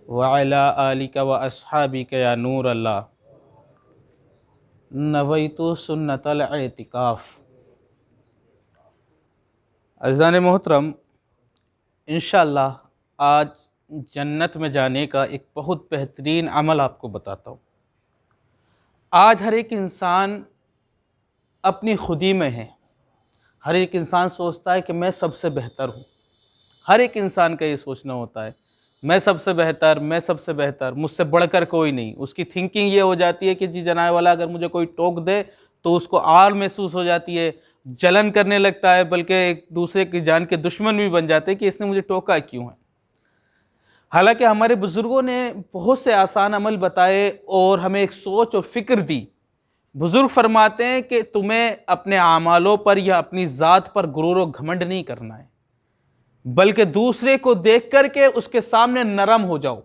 वअला आलिका व अस्हाबिका या नूर अल्लाह नवैतु सुन्नतल एतिकाफ़। अज़ीज़ान मोहतरम, इंशाअल्लाह आज जन्नत में जाने का एक बहुत बेहतरीन अमल आपको बताता हूँ। आज हर एक इंसान अपनी खुदी में है। हर एक इंसान सोचता है कि मैं सबसे बेहतर हूँ। हर एक इंसान का ये सोचना होता है, मैं सबसे बेहतर, मैं सबसे बेहतर, मुझसे बढ़कर कोई नहीं। उसकी थिंकिंग ये हो जाती है कि जी जनाए वाला अगर मुझे कोई टोक दे तो उसको आड़ महसूस हो जाती है, जलन करने लगता है, बल्कि एक दूसरे की जान के दुश्मन भी बन जाते हैं कि इसने मुझे टोका क्यों है। हालांकि हमारे बुज़ुर्गों ने बहुत से आसान अमल बताए और हमें एक सोच और फ़िक्र दी। बुज़ुर्ग फरमाते हैं कि तुम्हें अपने आमालों पर या अपनी ज़ात पर गुरूर और घमंड नहीं करना है, बल्कि दूसरे को देख करके उसके सामने नरम हो जाओ,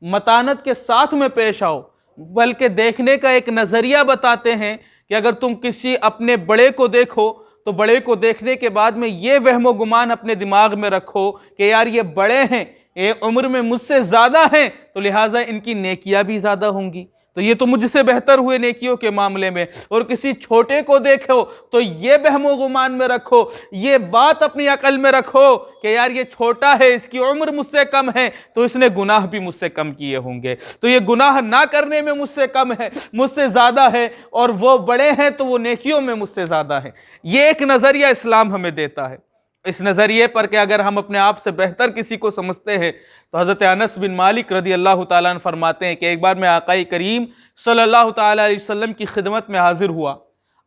मतानत के साथ में पेश आओ। बल्कि देखने का एक नज़रिया बताते हैं कि अगर तुम किसी अपने बड़े को देखो तो बड़े को देखने के बाद में ये वहमो गुमान अपने दिमाग में रखो कि यार ये बड़े हैं, ये उम्र में मुझसे ज़्यादा हैं, तो लिहाजा इनकी नेकियां भी ज़्यादा होंगी, तो ये तो मुझसे बेहतर हुए नेकियों के मामले में। और किसी छोटे को देखो तो ये वहमो गुमान में रखो, ये बात अपनी अकल में रखो कि यार ये छोटा है, इसकी उम्र मुझसे कम है, तो इसने गुनाह भी मुझसे कम किए होंगे, तो ये गुनाह ना करने में मुझसे कम है, मुझसे ज़्यादा है, और वो बड़े हैं तो वो नेकियों में मुझसे ज़्यादा है। ये एक नज़रिया इस्लाम हमें देता है। इस नज़रिए पर कि अगर हम अपने आप से बेहतर किसी को समझते हैं तो हज़रत अनस बिन मालिक रदी अल्लाह ताला अन्हु फरमाते हैं कि एक बार मैं आक़ाई करीम सल्लल्लाहु ताला अलैहि वसल्लम की खिदमत में हाजिर हुआ।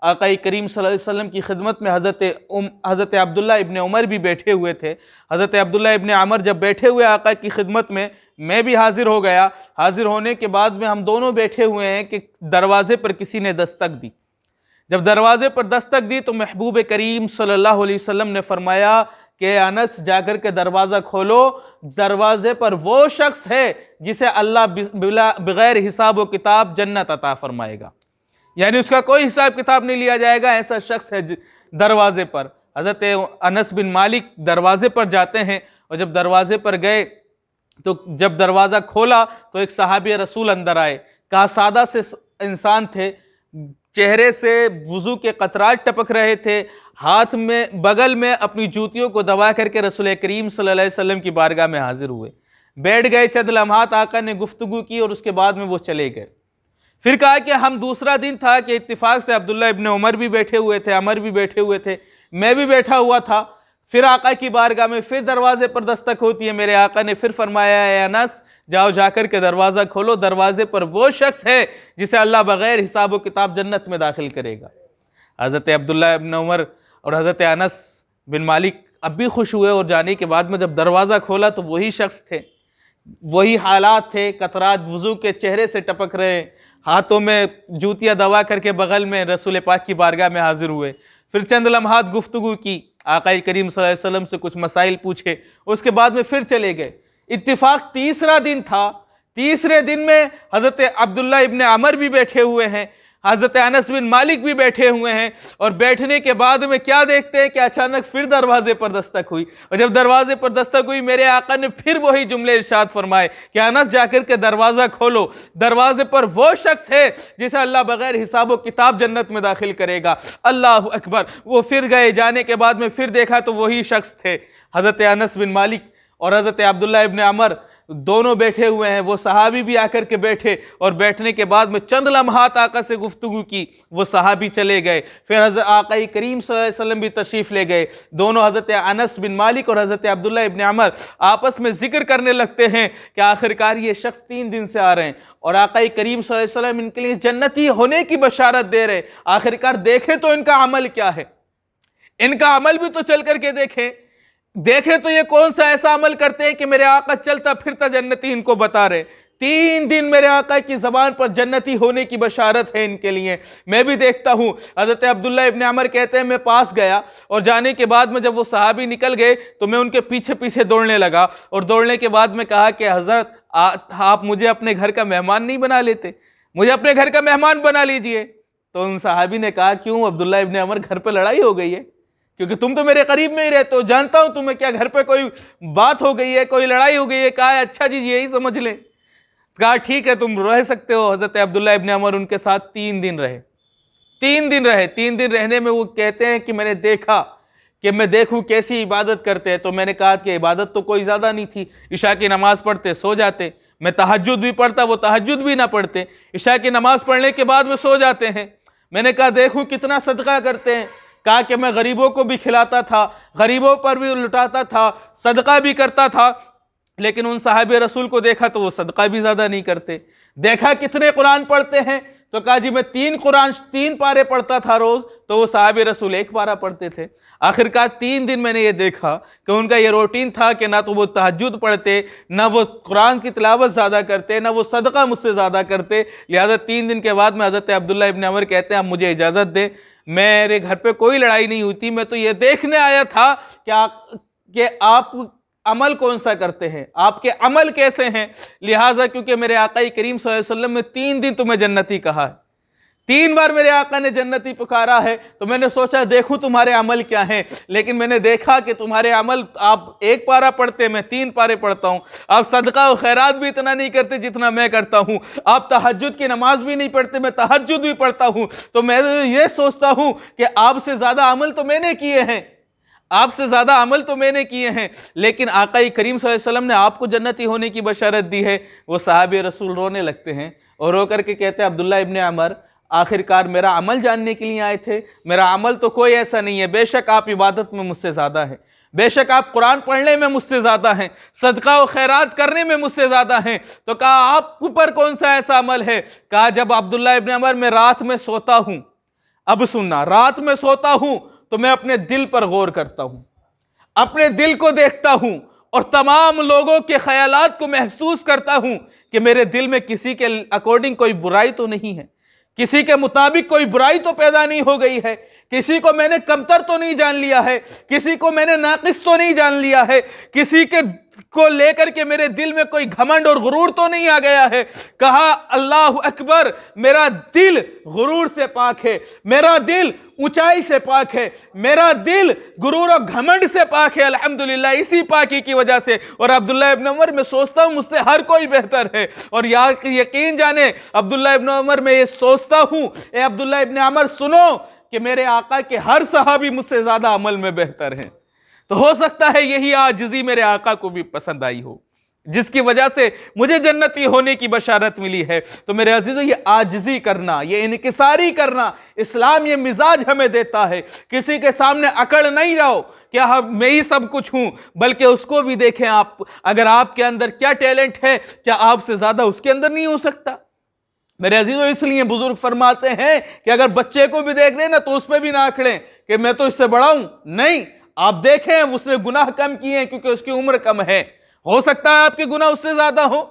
आक़ाई करीम सल्लल्लाहु अलैहि वसल्लम की खिदमत में हज़रत अब्दुल्ला इब्न उमर भी बैठे हुए थे। हज़रत अब्दुल्ला इब्न उमर जब बैठे हुए आक़ा की खिदमत में, मैं भी हाजिर हो गया। हाजिर होने के बाद में हम दोनों बैठे हुए हैं कि दरवाज़े पर किसी ने दस्तक दी। जब दरवाजे पर दस्तक दी तो महबूब करीम सल्लल्लाहु अलैहि वसल्लम ने फरमाया कि अनस जाकर के दरवाज़ा खोलो, दरवाजे पर वो शख्स है जिसे अल्लाह बगैर हिसाब व किताब जन्नत अता फरमाएगा, यानी उसका कोई हिसाब किताब नहीं लिया जाएगा, ऐसा शख्स है दरवाजे पर। हज़रत अनस बिन मालिक दरवाजे पर जाते हैं, और जब दरवाजे पर गए तो जब दरवाज़ा खोला तो एक सहाबी रसूल अंदर आए। कहा सादा से इंसान थे, चेहरे से वुज़ू के कतरात टपक रहे थे, हाथ में बगल में अपनी जूतियों को दबा करके रसूल करीम सल्लल्लाहु अलैहि वसल्लम की बारगाह में हाजिर हुए। बैठ गए, चंद लम्हात आका ने गुफ्तगू की और उसके बाद में वो चले गए। फिर कहा कि हम दूसरा दिन था कि इत्तिफाक से अब्दुल्ला इब्न उमर भी बैठे हुए थे, अमर भी बैठे हुए थे, मैं भी बैठा हुआ था। फिर आका की बारगाह में फिर दरवाजे पर दस्तक होती है। मेरे आका ने फिर फरमाया, है अनस जाओ जाकर के दरवाज़ा खोलो, दरवाजे पर वो शख्स है जिसे अल्लाह बगैर हिसाब व किताब जन्नत में दाखिल करेगा। हज़रत अब्दुल्ला इब्न उमर और हज़रत अनस बिन मालिक अब भी खुश हुए, और जाने के बाद में जब दरवाज़ा खोला तो वही शख्स थे, वही हालात थे, कतरात वुज़ू के चेहरे से टपक रहे, हाथों में जूतियाँ दबा करके बगल में रसूल पाक की बारगाह में हाजिर हुए। फिर चंद लम्हात गुफ्तगू की, आका करीम सल्लल्लाहु अलैहि वसल्लम से कुछ मसाइल पूछे, उसके बाद में फिर चले गए। इत्तिफाक तीसरा दिन था। तीसरे दिन में हज़रत अब्दुल्ला इब्न उमर भी बैठे हुए हैं, हज़रत अनस बिन मालिक भी बैठे हुए हैं, और बैठने के बाद में क्या देखते हैं कि अचानक फिर दरवाजे पर दस्तक हुई। और जब दरवाजे पर दस्तक हुई, मेरे आका ने फिर वही जुमले इरशाद फरमाए कि अनस जाकर के दरवाज़ा खोलो, दरवाजे पर वो शख्स है जिसे अल्लाह बगैर हिसाब व किताब जन्नत में दाखिल करेगा। अल्लाह अकबर। वो फिर गए, जाने के बाद में फिर देखा तो वही शख्स थे, हज़रत अनस बिन मालिक और हज़रत अब्दुल्ला इब्न उमर दोनों बैठे हुए हैं। वो सहाबी भी आकर के बैठे, और बैठने के बाद में चंद लम्हात आका से गुफ्तगू की, वो सहाबी चले गए। फिर हज़रत आका करीम सल्लल्लाहु अलैहि वसल्लम भी तशरीफ़ ले गए। दोनों हज़रत अनस बिन मालिक और हज़रत अब्दुल्ला इब्न उमर आपस में जिक्र करने लगते हैं कि आखिरकार ये शख्स 3 दिन से आ रहे हैं और आका करीम सल्लल्लाहु अलैहि वसल्लम इनके लिए जन्नती होने की बशारत दे रहे। आखिरकार देखें तो इनका अमल क्या है, इनका अमल भी तो चल करके देखें तो ये कौन सा ऐसा अमल करते हैं कि मेरे आका चलता फिरता जन्नती इनको बता रहे। 3 दिन मेरे आका की ज़बान पर जन्नती होने की बशारत है इनके लिए। मैं भी देखता हूँ। हज़रत अब्दुल्ला इब्न उमर कहते हैं, मैं पास गया, और जाने के बाद में जब वो सहाबी निकल गए तो मैं उनके पीछे पीछे दौड़ने लगा, और दौड़ने के बाद में कहा कि हज़रत आप मुझे अपने घर का मेहमान नहीं बना लेते, मुझे अपने घर का मेहमान बना लीजिए। तो उन सहाबी ने कहा, क्यों अब्दुल्ला इब्न उमर, घर पर लड़ाई हो गई है? क्योंकि तुम तो मेरे करीब में ही रहते हो, जानता हूं तुम्हें, क्या घर पे कोई बात हो गई है, कोई लड़ाई हो गई है? कहा, अच्छा जी यही समझ लें। کہا ٹھیک ہے تم رہ سکتے ہو۔ حضرت عبداللہ ابن عمر ان کے ساتھ 3 دن رہے، 3 دن رہے۔ 3 دن رہنے میں وہ کہتے ہیں کہ میں نے دیکھا کہ میں دیکھوں کیسی عبادت کرتے ہیں، تو میں نے کہا کہ عبادت تو کوئی زیادہ نہیں تھی، عشاء کی نماز پڑھتے سو جاتے، میں تہجد بھی پڑھتا وہ تہجد بھی نہ پڑھتے، عشاء کی نماز پڑھنے کے بعد وہ سو جاتے ہیں۔ میں نے کہا دیکھوں کتنا صدقہ کرتے ہیں، کہا کہ میں غریبوں کو بھی کھلاتا تھا، غریبوں پر بھی لٹاتا تھا، صدقہ بھی کرتا تھا، لیکن ان صحابہ رسول کو دیکھا تو وہ صدقہ بھی زیادہ نہیں کرتے۔ دیکھا کتنے قرآن پڑھتے ہیں، تو کہا جی میں 3 پارے پڑھتا تھا روز، تو وہ صحابہ رسول 1 پارہ پڑھتے تھے۔ آخرکار 3 دن میں نے یہ دیکھا کہ ان کا یہ روٹین تھا کہ نہ تو وہ تہجد پڑھتے، نہ وہ قرآن کی تلاوت زیادہ کرتے، نہ وہ صدقہ مجھ سے زیادہ کرتے۔ لہذا 3 دن کے بعد میں حضرت عبداللہ ابن عمر کہتے ہیں اب مجھے اجازت دیں، میرے گھر پہ کوئی لڑائی نہیں ہوتی، میں تو یہ دیکھنے آیا تھا کہ آپ عمل کون سا کرتے ہیں، آپ کے عمل کیسے ہیں۔ لہٰذا کیونکہ میرے آقا کریم صلی اللہ علیہ وسلم نے 3 دن تمہیں جنتی کہا ہے، 3 بار میرے آقا نے جنتی پکارا ہے، تو میں نے سوچا دیکھوں تمہارے عمل کیا ہیں، لیکن میں نے دیکھا کہ تمہارے عمل آپ 1 پارہ پڑھتے، میں 3 پارے پڑھتا ہوں، آپ صدقہ و خیرات بھی اتنا نہیں کرتے جتنا میں کرتا ہوں، آپ تہجد کی نماز بھی نہیں پڑھتے، میں تہجد بھی پڑھتا ہوں، تو میں یہ سوچتا ہوں کہ آپ سے زیادہ عمل تو میں نے کیے ہیں، آپ سے زیادہ عمل تو میں نے کیے ہیں، لیکن آقا کریم صلی اللہ علیہ وسلم نے آپ کو جنتی ہونے کی بشارت دی ہے۔ وہ صحابہ رسول رونے لگتے ہیں اور رو کر کے کہتے ہیں عبداللہ ابن عمر آخرکار میرا عمل جاننے کے لیے آئے تھے، میرا عمل تو کوئی ایسا نہیں ہے، بے شک آپ عبادت میں مجھ سے زیادہ ہیں، بے شک آپ قرآن پڑھنے میں مجھ سے زیادہ ہیں، صدقہ و خیرات کرنے میں مجھ سے زیادہ ہیں۔ تو کہا آپ پر کون سا ایسا عمل ہے؟ کہا جب عبداللہ ابن عمر میں رات میں سوتا ہوں، اب سننا، رات میں سوتا ہوں تو میں اپنے دل پر غور کرتا ہوں، اپنے دل کو دیکھتا ہوں اور تمام لوگوں کے خیالات کو محسوس کرتا ہوں کہ میرے دل میں کسی کے اکارڈنگ کوئی برائی تو نہیں ہے، کسی کے مطابق کوئی برائی تو پیدا نہیں ہو گئی ہے، کسی کو میں نے کمتر تو نہیں جان لیا ہے، کسی کو میں نے ناقص تو نہیں جان لیا ہے، کسی کو لے کر کے میرے دل میں کوئی گھمنڈ اور غرور تو نہیں آ گیا ہے۔ کہا اللہ اکبر، میرا دل غرور سے پاک ہے، میرا دل اونچائی سے پاک ہے، میرا دل غرور و گھمنڈ سے پاک ہے، الحمدللہ اسی پاکی کی وجہ سے۔ اور عبداللہ ابن عمر میں سوچتا ہوں مجھ سے ہر کوئی بہتر ہے، اور یقین جانے عبداللہ ابن عمر میں یہ سوچتا ہوں، اے عبداللہ ابن عمر سنو کہ میرے آقا کے ہر صحابی مجھ سے زیادہ عمل میں بہتر ہیں۔ تو ہو سکتا ہے یہی عاجزی میرے آقا کو بھی پسند آئی ہو، جس کی وجہ سے مجھے جنتی ہونے کی بشارت ملی ہے۔ تو میرے عزیزو، یہ عاجزی کرنا، یہ انکساری کرنا، اسلام یہ مزاج ہمیں دیتا ہے۔ کسی کے سامنے اکڑ نہیں جاؤ کہ میں ہی سب کچھ ہوں، بلکہ اس کو بھی دیکھیں آپ، اگر آپ کے اندر کیا ٹیلنٹ ہے، کیا آپ سے زیادہ اس کے اندر نہیں ہو سکتا؟ میرے عزیزو، اس لیے بزرگ فرماتے ہیں کہ اگر بچے کو بھی دیکھ لیں نا تو اس پہ بھی نہ اکڑیں کہ میں تو اس سے بڑا ہوں، نہیں، آپ دیکھیں اس نے گناہ کم کیے ہیں کیونکہ اس کی عمر کم ہے، ہو سکتا ہے آپ کے گناہ اس سے زیادہ ہو،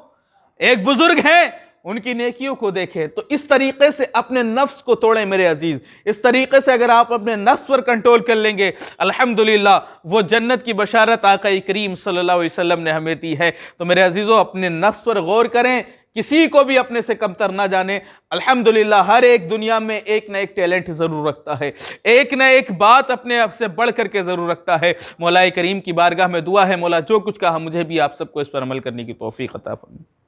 ایک بزرگ ہیں ان کی نیکیوں کو دیکھیں۔ تو اس طریقے سے اپنے نفس کو توڑیں میرے عزیز، اس طریقے سے اگر آپ اپنے نفس پر کنٹرول کر لیں گے، الحمدللہ وہ جنت کی بشارت آقا کریم صلی اللہ علیہ وسلم نے ہمیں دی ہے۔ تو میرے عزیزو، اپنے نفس پر غور کریں، کسی کو بھی اپنے سے کمتر نہ جانیں۔ الحمدللہ ہر ایک دنیا میں ایک نہ ایک ٹیلنٹ ضرور رکھتا ہے، ایک نہ ایک بات اپنے آپ سے بڑھ کر کے ضرور رکھتا ہے۔ مولا کریم کی بارگاہ میں دعا ہے، مولا جو کچھ کہا مجھے بھی آپ سب کو اس پر عمل کرنے کی توفیق عطا فرمائے۔